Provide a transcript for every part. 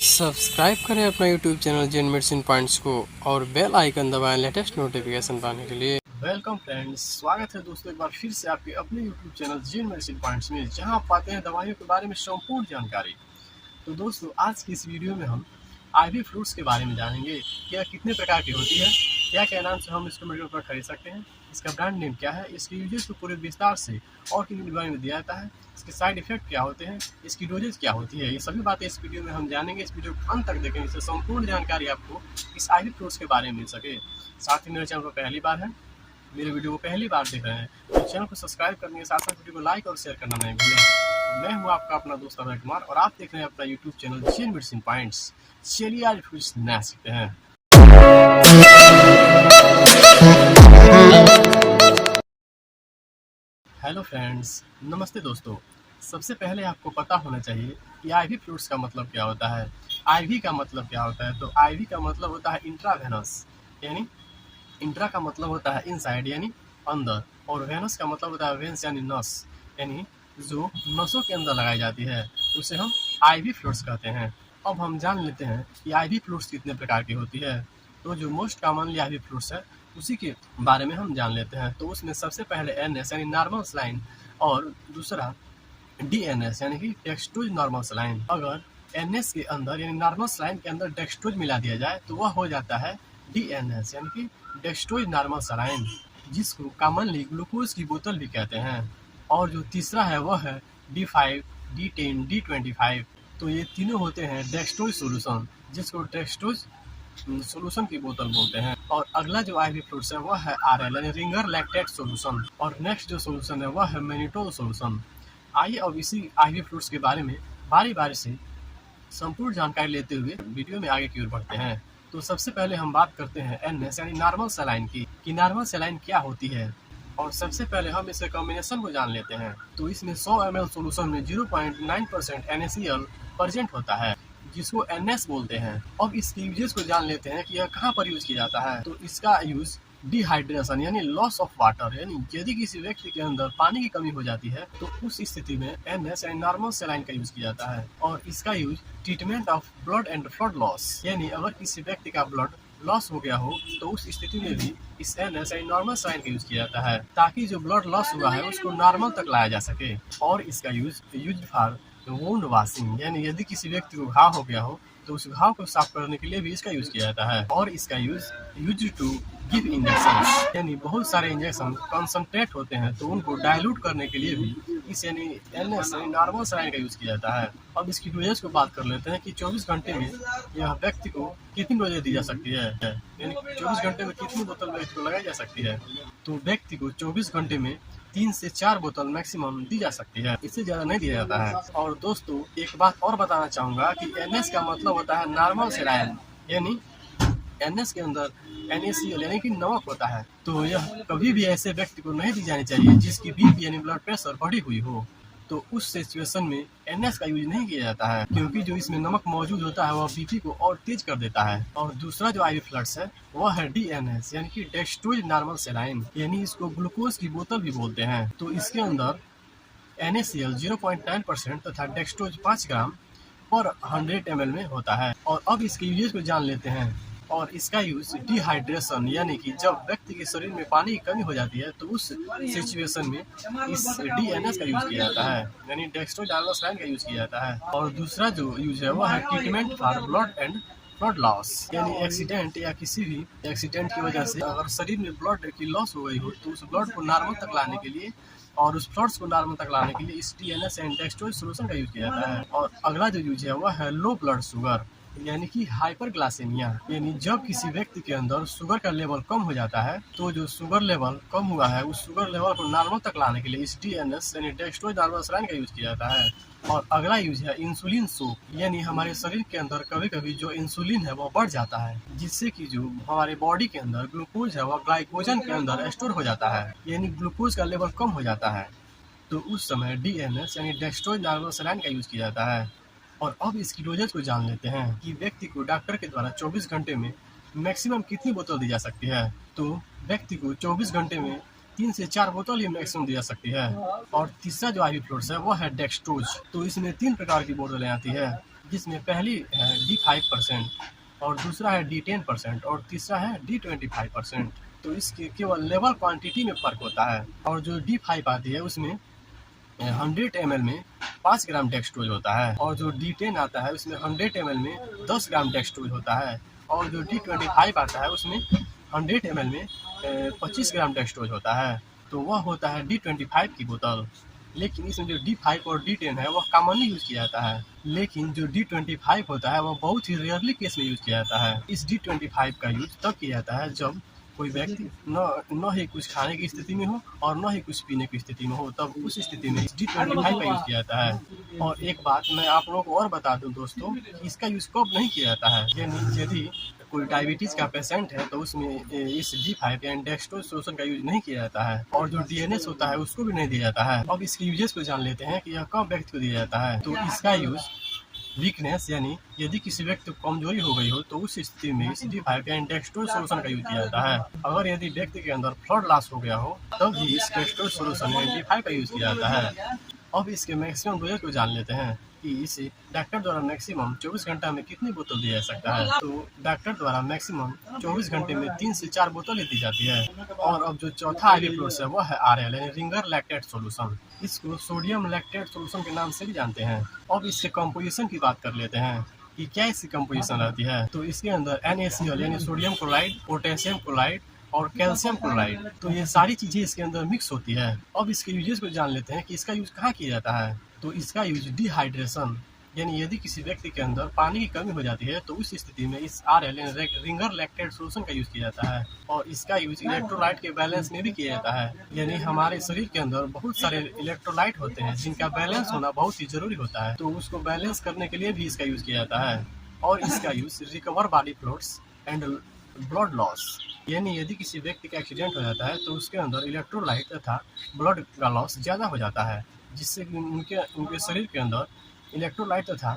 Subscribe करें अपना YouTube channel जेन medicine points को और बेल आइकन दबाएं लेटेस्ट नोटिफिकेशन पाने के लिए। वेलकम फ्रेंड्स, स्वागत है दोस्तों एक बार फिर से आपके अपने यूट्यूब चैनल जेन मेडिसिन पॉइंट्स में, जहां आप पाते हैं दवाइयों के बारे में संपूर्ण जानकारी। तो दोस्तों आज की इस वीडियो में हम आईवी फ्रूट्स के बारे में जानेंगे। क्या कितने प्रकार की होती है, क्या क्या नाम से हम इसको मेडिकल पर खरीद सकते हैं, इसका ब्रांड नेम क्या है, इसके यूजेस को पूरे विस्तार से और किन बीमारी में दिया जाता है, इसके साइड इफेक्ट क्या होते हैं, इसकी डोजेज क्या होती है, ये सभी बातें इस वीडियो में हम जानेंगे। इस वीडियो को अंत तक देखें, इससे संपूर्ण जानकारी आपको इस आईवी फ्रूट्स के बारे में मिल सके। साथ ही मेरे चैनल पर पहली बार है, मेरे वीडियो को पहली बार देख रहे हैं तो चैनल को सब्सक्राइब करने के साथ साथ वीडियो को लाइक और शेयर करना नहीं भूलें। तो मैं हूँ आपका अपना दोस्त अभय कुमार और आप देख रहे हैं अपना यूट्यूब चैनल जेन मेडिसिन पॉइंट्स। चलिए आज फ्रूट्स नया सीखते हैं। हेलो फ्रेंड्स, नमस्ते दोस्तों। सबसे पहले आपको पता होना चाहिए कि आईवी फ्रूट्स का मतलब क्या होता है। आईवी का मतलब क्या होता है, तो आईवी का मतलब होता है इंट्रावेनस, यानी इंट्रा का मतलब होता है इनसाइड यानी अंदर, और वेनस का मतलब होता है वेंस यानी नस, यानी जो नसों के अंदर लगाई जाती है उसे हम आईवी फ्रूट्स कहते हैं। अब हम जान लेते हैं कि आईवी फ्रूट्स कितने प्रकार की होती है। तो जो मोस्ट कॉमनली आईवी फ्रूट्स है उसी के बारे में हम जान लेते हैं। तो उसमें सबसे पहले एनएस यानी नॉर्मल सलाइन और दूसरा डीएनएस यानी कि डेक्सट्रोज नॉर्मल सलाइन। अगर एनएस के अंदर यानी नॉर्मल सलाइन के अंदर डेक्सट्रोज मिला दिया जाए तो वह हो जाता है डीएनएस यानी कि डेक्सट्रोज नॉर्मल सलाइन, जिसको कॉमनली ग्लूकोज की बोतल भी कहते हैं। और जो तीसरा है वह है D5, D10, D25। तो ये तीनों होते हैं डेक्सट्रोज सोल्यूशन, जिसको डेक्सट्रोज सोल्यूशन की बोतल बोलते हैं। और अगला जो आईवी फ्रूट्स है वह है आरएल यानी रिंगर लैक्टेट सोल्यूशन, और नेक्स्ट जो सोल्यूशन है वह है मैनिटोल सोल्यूशन। आइए अब इसी आईवी फ्रूट्स के बारे में बारी बारी से संपूर्ण जानकारी लेते हुए वीडियो में आगे की ओर बढ़ते हैं। तो सबसे पहले हम बात करते हैं एनएस यानी नॉर्मल सलाइन की, कि नॉर्मल सलाइन क्या होती है। और सबसे पहले हम इसके कॉम्बिनेशन को जान लेते हैं। तो इसमें 100 ml सोल्यूशन में 0.9% NaCl प्रेजेंट होता है, जिसको एनएस बोलते हैं। अब इसके यूजेस को जान लेते हैं कि यह कहाँ पर यूज किया जाता है। तो इसका यूज डिहाइड्रेशन यानी लॉस ऑफ वाटर, यानी यदि किसी व्यक्ति के अंदर पानी की कमी हो जाती है तो उस स्थिति में एनएस यानी नॉर्मल सलाइन का यूज किया जाता है। और इसका use treatment of blood and flood loss, यानी अगर किसी व्यक्ति का ब्लड लॉस हो गया हो तो उस स्थिति में भी इस एनएस यानी नॉर्मल सलाइन का यूज किया जाता है, ताकि जो ब्लड लॉस हुआ है उसको नॉर्मल तक लाया जा सके। और इसका यूज फॉर वुंड वाशिंग, यानी यदि किसी व्यक्ति को घाव हो गया हो तो उस घाव को साफ करने के लिए भी इसका यूज किया जाता है। और इसका यूज टू गिव इंजेक्शन, यानी बहुत सारे इंजेक्शन कंसंट्रेट होते हैं तो उनको डाइल्यूट करने के लिए भी इस यानी एनएस यानी नॉर्मल सलाइन का यूज किया जाता है। अब इसकी डोजेज को बात कर लेते हैं कि 24 घंटे में यह व्यक्ति को कितनी डोजेज दी जा सकती है, यानी 24 घंटे में कितनी बोतल व्यक्ति को लगाई जा सकती है। तो व्यक्ति को 24 घंटे में 3 से 4 बोतल मैक्सिमम दी जा सकती है, इससे ज़्यादा नहीं दिया जाता है। और दोस्तों एक बात और बताना चाहूँगा कि एनएस का मतलब होता है नॉर्मल सलाइन, यानी एनएस के अंदर NaCl यानी कि नमक होता है। तो यह कभी भी ऐसे व्यक्ति को नहीं दी जानी चाहिए जिसकी बीपी यानी ब्लड प्रेशर बढ़ी हुई हो। तो उस सिचुएशन में एनएस का यूज नहीं किया जाता है, क्योंकि जो इसमें नमक मौजूद होता है वह बीपी को और तेज कर देता है। और दूसरा जो आईवी फ्लड्स है वह है डीएनएस यानी कि डेक्सट्रोज नॉर्मल सलाइन, यानी इसको ग्लूकोज की बोतल भी बोलते हैं। तो इसके अंदर NaCl 0.9% तथा डेक्सट्रोज 5 ग्राम पर 100 ml में होता है। और अब इसके यूजेस को जान लेते हैं। और इसका यूज डिहाइड्रेशन, यानी कि जब व्यक्ति के शरीर में पानी की कमी हो जाती है तो उस सिचुएशन में इस डीएनएस का यूज किया जाता है, यानी डेक्सट्रोज नॉर्मल सलाइन का यूज किया जाता है। और दूसरा जो यूज है वह है treatment for blood and blood loss, यानी एक्सीडेंट या किसी भी एक्सीडेंट की वजह से अगर शरीर में ब्लड की लॉस हो गई हो तो उस ब्लड को नॉर्मल तक लाने के लिए और उस फ्लड्स को नॉर्मल तक लाने के लिए इस डीएनएस एंड डेक्सट्रोज सोल्यूशन का यूज किया जाता है। और अगला जो यूज है वह है लो ब्लड शुगर, यानी कि हाइपरग्लाइसेमिया, यानी जब किसी व्यक्ति के अंदर शुगर का लेवल कम हो जाता है तो जो शुगर लेवल कम हुआ है उस शुगर लेवल को नॉर्मल तक लाने के लिए इस डीएनएस यानी डेक्सट्रोज नॉर्मल सलाइन का यूज किया जाता है। और अगला यूज है इंसुलिन सोक, यानी हमारे शरीर के अंदर कभी कभी जो इंसुलिन है वो बढ़ जाता है, जिससे कि जो हमारे बॉडी के अंदर ग्लूकोज है वह ग्लाइकोजन के अंदर स्टोर हो जाता है, यानी ग्लूकोज का लेवल कम हो जाता है। तो उस समय डीएनएस यानी डेक्सट्रोज नॉर्मल सलाइन का यूज किया जाता है। और अब इसकी डोजेज को जान लेते हैं कि व्यक्ति को डॉक्टर के द्वारा 24 घंटे में मैक्सिमम कितनी बोतल दी जा सकती है। तो व्यक्ति को 24 घंटे में 3 से 4 बोतल ही मैक्सिमम दी जा सकती है। और तीसरा जो आईवी फ्रूट्स है वो है डेक्सट्रोज। तो इसमें 3 प्रकार की बोतलें आती है, जिसमें पहली है D5% और दूसरा है D10% और तीसरा है D25%। तो इसके केवल लेवल क्वांटिटी में फ़र्क होता है। और जो D5 आती है उसमें 100 ml में 5 ग्राम डेक्सट्रोज होता है और जो D10 आता है उसमें 100 ml में 10 ग्राम डेक्सट्रोज होता है और जो D25 आता है उसमें 100 ml में 25 ग्राम डेक्सट्रोज होता है। तो वह होता है D25 की बोतल। लेकिन इसमें जो D5 और D10 है वह कॉमनली यूज किया जाता है, लेकिन जो D25 होता है वह बहुत ही रेयरली केस में यूज किया जाता है। इस D25 का यूज तब किया जाता है जब कोई व्यक्ति न ही कुछ खाने की स्थिति में हो और न ही कुछ पीने की स्थिति में हो, तब उस स्थिति में D25 का यूज किया जाता है। और एक बात मैं आप लोगों को और बता दूं दोस्तों कि इसका यूज कब नहीं किया जाता है, यानी यदि कोई डायबिटीज का पेशेंट है तो उसमें इस D5 या डेक्सट्रोज सोल्यूशन का यूज नहीं किया जाता है और जो DNS होता है उसको भी नहीं दिया जाता है। अब इसके यूजेस को जान लेते हैं कि यह कब व्यक्ति को दिया जाता है। तो इसका यूज वीकनेस यानी यदि किसी व्यक्ति को कमजोरी हो गई हो तो उस स्थिति में इस D5 या डेक्सट्रोज सोल्यूशन का यूज किया जाता है। अगर यदि व्यक्ति के अंदर ब्लड लॉस हो गया हो तब भी इस डेक्सट्रोज सोल्यूशन या D5 का यूज किया जाता है। अब इसके मैक्सिमम डोजेज को जान लेते हैं कि इसे डॉक्टर द्वारा मैक्सिमम 24 घंटा में कितनी बोतल दिया जा सकता है। तो डॉक्टर द्वारा मैक्सिमम 24 घंटे में 3 से 4 बोतल दी जाती है। और अब जो चौथा आईवी फ्लूइड्स है वह है RL यानी रिंगर लैक्टेट सोल्यूशन। इसको सोडियम लैक्टेट सोल्यूशन के नाम से भी जानते हैं। अब इसके कंपोजिशन की बात कर लेते हैं कि क्या इसकी कंपोजिशन रहती है। तो इसके अंदर NaCl यानी सोडियम क्लोराइड, पोटेशियम क्लोराइड और कैल्शियम क्लोराइड, तो ये सारी चीजें इसके अंदर मिक्स होती है। अब इसके यूजेस को जान लेते हैं कि इसका यूज कहाँ किया जाता है। तो इसका यूज डिहाइड्रेशन यानी यदि किसी व्यक्ति के अंदर पानी की कमी हो जाती है तो उस स्थिति में इस RL रिंगर लैक्टेट सोल्यूशन का यूज किया जाता है। और इसका यूज इलेक्ट्रोलाइट के बैलेंस में भी किया जाता है, यानी हमारे शरीर के अंदर बहुत सारे इलेक्ट्रोलाइट होते हैं जिनका बैलेंस होना बहुत ही जरूरी होता है, तो उसको बैलेंस करने के लिए भी इसका यूज किया जाता है। और इसका use recover body fluids and blood loss, यानी यदि किसी व्यक्ति का एक्सीडेंट हो जाता है तो उसके अंदर इलेक्ट्रोलाइट तथा ब्लड का लॉस ज़्यादा हो जाता है, जिससे कि उनके शरीर के अंदर इलेक्ट्रोलाइट तथा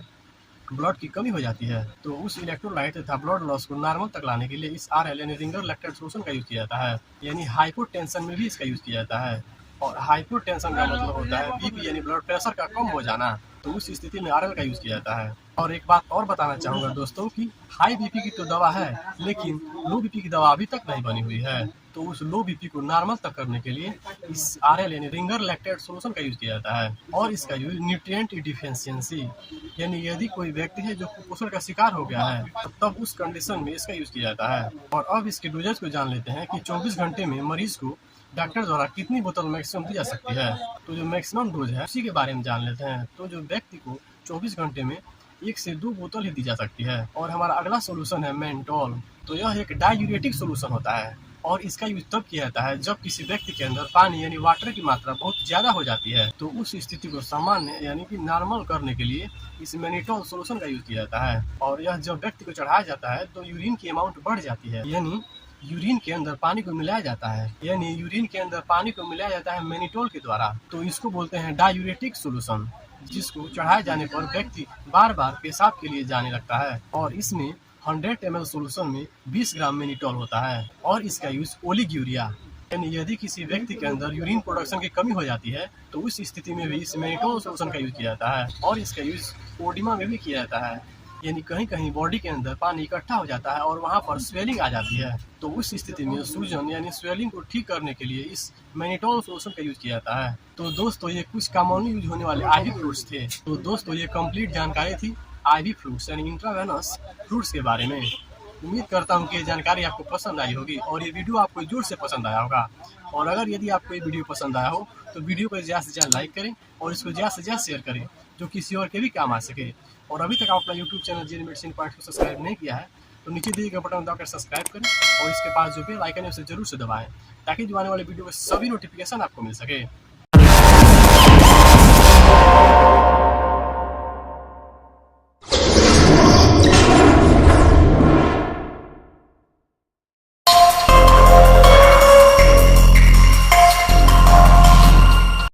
ब्लड की कमी हो जाती है। तो उस इलेक्ट्रोलाइट तथा ब्लड लॉस को नॉर्मल तक लाने के लिए इस RL यानी रिंगर लैक्टेट सोल्यूशन का यूज किया जाता है। यानी हाइपोटेंशन में भी इसका यूज किया जाता है। और हाइपोटेंशन का मतलब होता है BP यानी ब्लड प्रेशर का कम हो जाना, तो उस स्थिति में RL का यूज किया जाता है। और एक बात और बताना चाहूँगा दोस्तों कि हाई BP की तो दवा है, लेकिन लो BP की दवा अभी तक नहीं बनी हुई है। तो उस लो BP को नॉर्मल तक करने के लिए इस RL यानी रिंगर लैक्टेट सोल्यूशन का यूज किया जाता है। और इसका यूज न्यूट्रिएंट डिफिशियंसी यानी यदि कोई व्यक्ति है जो कुपोषण का शिकार हो गया है तब उस कंडीशन में इसका यूज किया जाता है। और अब इसके डोजेज को जान लेते हैं कि 24 घंटे में मरीज को डॉक्टर द्वारा कितनी बोतल मैक्सिमम दी जा सकती है। तो जो मैक्सिमम डोज है उसी के बारे में जान लेते हैं। तो जो व्यक्ति को 24 घंटे में 1 से 2 बोतल ही दी जा सकती है। और हमारा अगला सोल्यूशन है मेंटोल। तो यह एक डायूरेटिक सोल्यूशन होता है और इसका यूज तब किया जाता है जब किसी व्यक्ति के अंदर पानी यानी वाटर की मात्रा बहुत ज्यादा हो जाती है। तो उस स्थिति को सामान्य यानी कि नॉर्मल करने के लिए इस मेनिटोल सोल्यूशन का यूज किया जाता है। और यह जब व्यक्ति को चढ़ाया जाता है तो यूरिन की अमाउंट बढ़ जाती है, यानी यूरिन के अंदर पानी को मिलाया जाता है, यानी यूरिन के अंदर पानी को मिलाया जाता है मेनिटोल के द्वारा। तो इसको बोलते हैं डायूरेटिक सोल्यूशन, जिसको चढ़ाए जाने पर व्यक्ति बार बार पेशाब के लिए जाने लगता है। और इसमें 100 ml सोल्यूशन में 20 ग्राम मेनिटोल होता है। और इसका यूज ओलिग्यूरिया यानी यदि किसी व्यक्ति के अंदर यूरिन प्रोडक्शन की कमी हो जाती है तो उस स्थिति में भी इस मेनिटोल सोल्यूशन का यूज किया जाता है। और इसका यूज ओडिमा में भी किया जाता है, यानी कहीं कहीं बॉडी के अंदर पानी इकट्ठा हो जाता है और वहाँ पर स्वेलिंग आ जाती है। तो उस स्थिति में सूजन यानी स्वेलिंग को ठीक करने के लिए इस मेनिटोल सोल्यूशन का यूज किया जाता है। तो दोस्तों ये कुछ कॉमनली यूज होने वाले आईवी फ्लूइड्स थे। तो दोस्तों ये कंप्लीट जानकारी थी आईवी फ्लूइड्स यानी इंट्रावेनस फ्लूइड्स के बारे में। उम्मीद करता हूँ कि ये जानकारी आपको पसंद आई होगी और ये वीडियो आपको जोर से पसंद आया होगा। और अगर यदि आपको ये वीडियो पसंद आया हो तो वीडियो को ज़्यादा से ज़्यादा लाइक करें और इसको ज़्यादा से ज़्यादा शेयर करें, जो किसी और के भी काम आ सके। और अभी तक आप अपना यूट्यूब चैनल जेन मेडिसिन पॉइंट को सब्सक्राइब नहीं किया है तो नीचे दिए गए बटन दबाकर सब्सक्राइब करें और इसके पास जो बेल आइकन है उसे जरूर से दबाएं, ताकि जो आने वाले वीडियो के सभी नोटिफिकेशन आपको मिल सके।